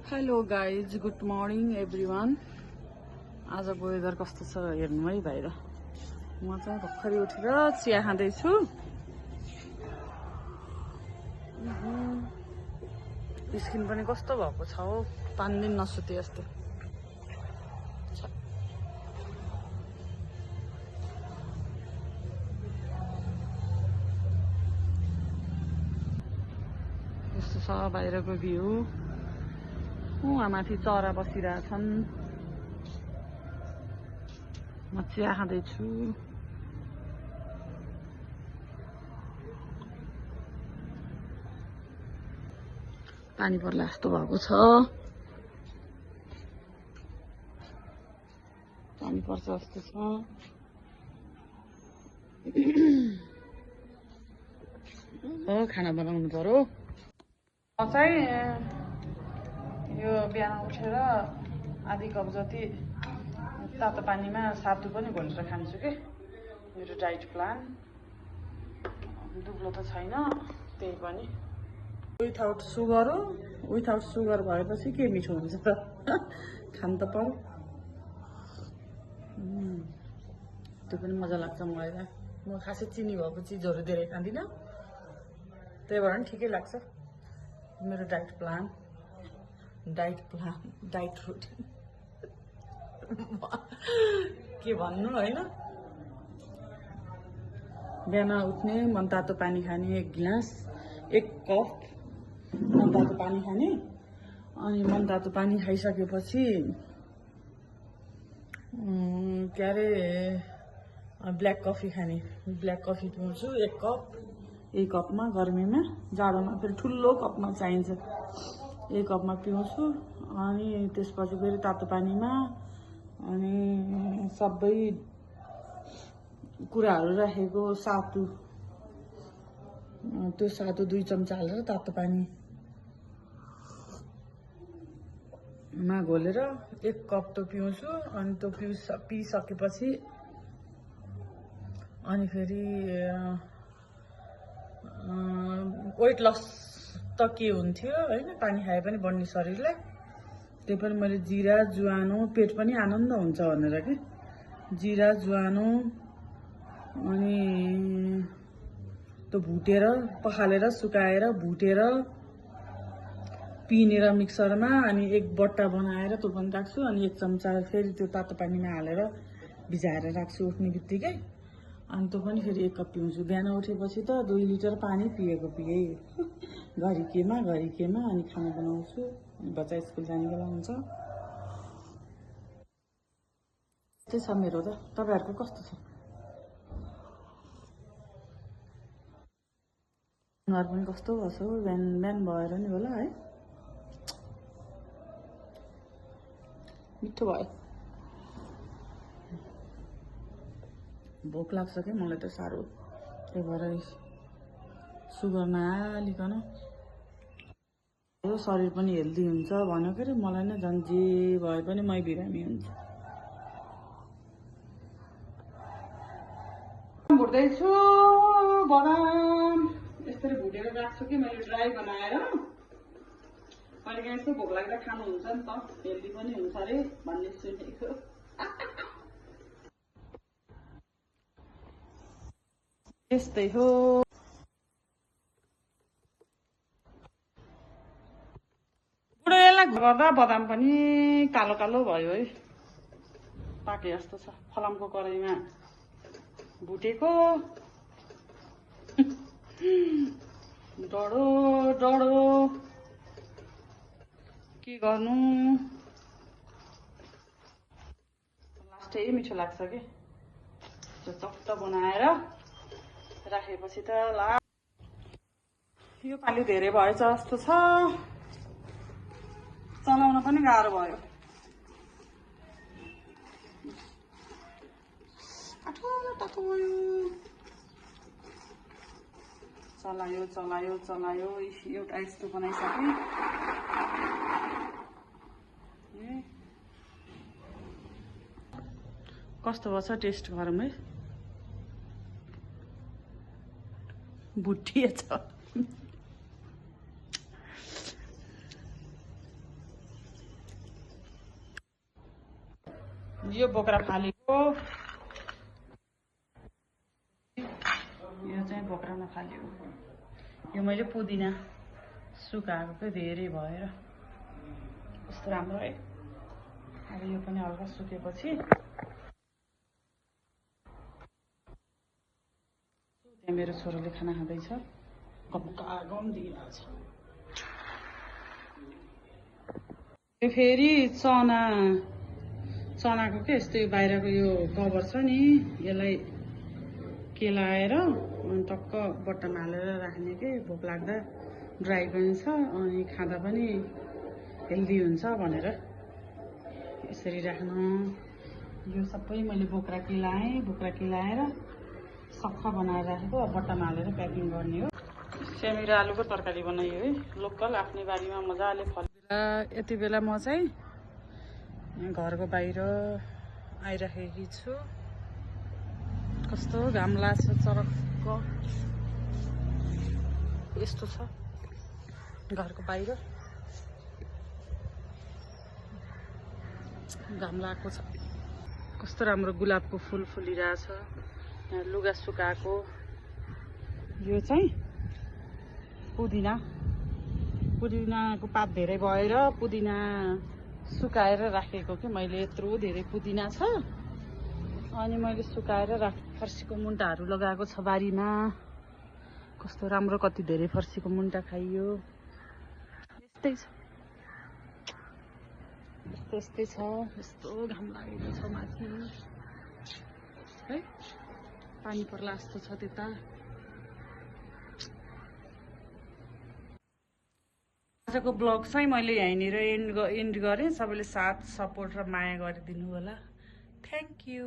Hello guys, good morning everyone. आजको weather कस्तो छ हेर्नु है बाहिर। म चाहिँ भर्खरै उठेर चिया खाँदैछु। स्किन पनि कस्तो भएको छ हो, 5 दिन नसुते जस्तो। यस्तो छ बाहिरको भ्यू। उहाँ माथि चरा बसिरहेछन्। म चिया खाँदैछु। पानी पर्ला जस्तो भएको छ। पानी पर्छ जस्तो छ। खाना बनाउनु पर्यो। म चाहिँ यो बिहान उठेर आधी कप जति तातो पानीमा सातु पनि घोलेर खान्छु कि। मेरो डाइट प्लान दुब्लो त छैन, त्यही पनि विथआउट सुगर हो। विथआउट सुगर भएपछि के मिठो हुन्छ त, खान त पर्यो। त्यो पनि मजा लाग्छ मलाई। म खासै चिनी भएको चिजहरू धेरै खाँदिनँ, त्यही भएर पनि ठिकै लाग्छ। मेरो डाइट प्लान, डाइट रुटिन के भन्नु होइन। बिहान उठ्ने, मनतातो पानी खाने, 1 गिलास 1 कप मनतातो पानी खाने। अनि मनतातो पानी खाइसकेपछि के अरे ब्ल्याक कफी खाने। ब्ल्याक कफी पिउँछु 1 कप। 1 कपमा गर्मीमा, जाडोमा फेरि ठुलो कपमा चाहिन्छ। 1 कपमा पिउँछु। अनि त्यसपछि फेरि तातो पानीमा अनि सबै कुराहरू राखेको सातु, त्यो सातु 2 चम्चा हालेर तातो पानीमा घोलेर 1 कप त पिउँछु। अनि त्यो पिइसकेपछि अनि फेरि वेट लस त के हुन्थ्यो होइन, पानी खाए पनि बढ्ने शरीरलाई। त्यही पनि मैले जिरा ज्वानो, पेट पनि आनन्द हुन्छ भनेर कि जिरा ज्वानो अनि त्यो भुटेर, पखालेर, सुकाएर भुटेर पिनेर मिक्सरमा, अनि 1 बट्टा बनाएर त्यो पनि राख्छु। अनि 1 चम्चा फेरि त्यो तातो पानीमा हालेर भिजाएर राख्छु उठ्ने बित्तिकै। अनि त्यो पनि फेरि 1 कप पिउँछु। बिहान उठेपछि त 2 लिटर पानी पिएको घरि केमा अनि खाना बनाउँछु। बच्चा स्कुल जाने बेला हुन्छ। त्यही छ मेरो त। तपाईँहरूको कस्तो छ? अनुहार पनि कस्तो भएछ हो, बिहान भएर नि होला है। मिठो भयो। भोक लाग्छ क्या मलाई त साह्रो, त्यही भएर सुगर नहालिकन यो शरीर पनि हेल्दी हुन्छ भन्यो के अरे। मलाई नै झन् जे भए पनि मै बिरामी हुन्छ। भुट्दैछु बदाम, यसरी भुटेर राख्छु कि मैले ड्राई बनाएर। कहिले काहीँ यस्तो भोक लाग्दा खानुहुन्छ नि त, हेल्दी पनि हुन्छ अरे भन्ने सुनेको। त्यस्तै हो। बुढो यसलाई गर्दा बदाम पनि कालो कालो भयो है, पाके जस्तो छ। फलामको कराईमा भुटेको डढो डढो के गर्नु। लास्टै मिठो लाग्छ कि चट्ट बनाएर राखेपछि त। यो पालि धेरै भएछ जस्तो छ, चलाउन पनि गाह्रो भयो। तातो भयो। चलायो एउटा यस्तो बनाइसकेँ। कस्तो भएछ टेस्ट गरौँ है। भुटिएछ। यो बोक्रा फालेको, यो चाहिँ बोक्रामा फाल्यो। यो मैले पुदिना सुकाएको चाहिँ धेरै भएर कस्तो राम्रो है। अब यो पनि हल्का सुकेपछि त्यहाँ मेरो छोरोले खाना खाँदैछ, गम दिइरहेको छ। यो फेरि चनाको के यस्तो यो बाहिरको यो कभर छ नि, यसलाई केलाएर अनि टक्क बट्टामा हालेर राख्ने के, भोक लाग्दा ड्राई पनि छ अनि खाँदा पनि हेल्दी हुन्छ भनेर यसरी राख्नु। यो सबै मैले बोक्रा केलाएर सफा बनाएर राखेको, अब बट्टामा हालेर प्याकिङ गर्ने हो। सेमी र आलुको तरकारी बनाइयो है, लोकल आफ्नै बारीमा मजाले फलेर। यति बेला म चाहिँ घरको बाहिर आइराखेकी छु। कस्तो घाम लाग्छ, चरक्क यस्तो छ घरको बाहिर, घाम लागेको छ। कस्तो राम्रो गुलाबको फुल फुलिरहेछ। यहाँ लुगा सुकाएको, यो चाहिँ पुदिनाको पात धेरै भएर पुदिना सुकाएर राखेको कि मैले। यत्रो धेरै पुदिना छ अनि मैले सुकाएर फर्सीको मुन्टाहरू लगाएको छ बारीमा। कस्तो राम्रो, कति धेरै फर्सीको मुन्टा खाइयो। यस्तै छ, यस्तो घाम लागेको छ माथि है, पानी पर्ला जस्तो छ त्यता। आजको ब्लग चाहिँ मैले यहीँनिर एन्ड गरेँ। सबैले साथ सपोर्ट र माया गरिदिनु होला। Thank you.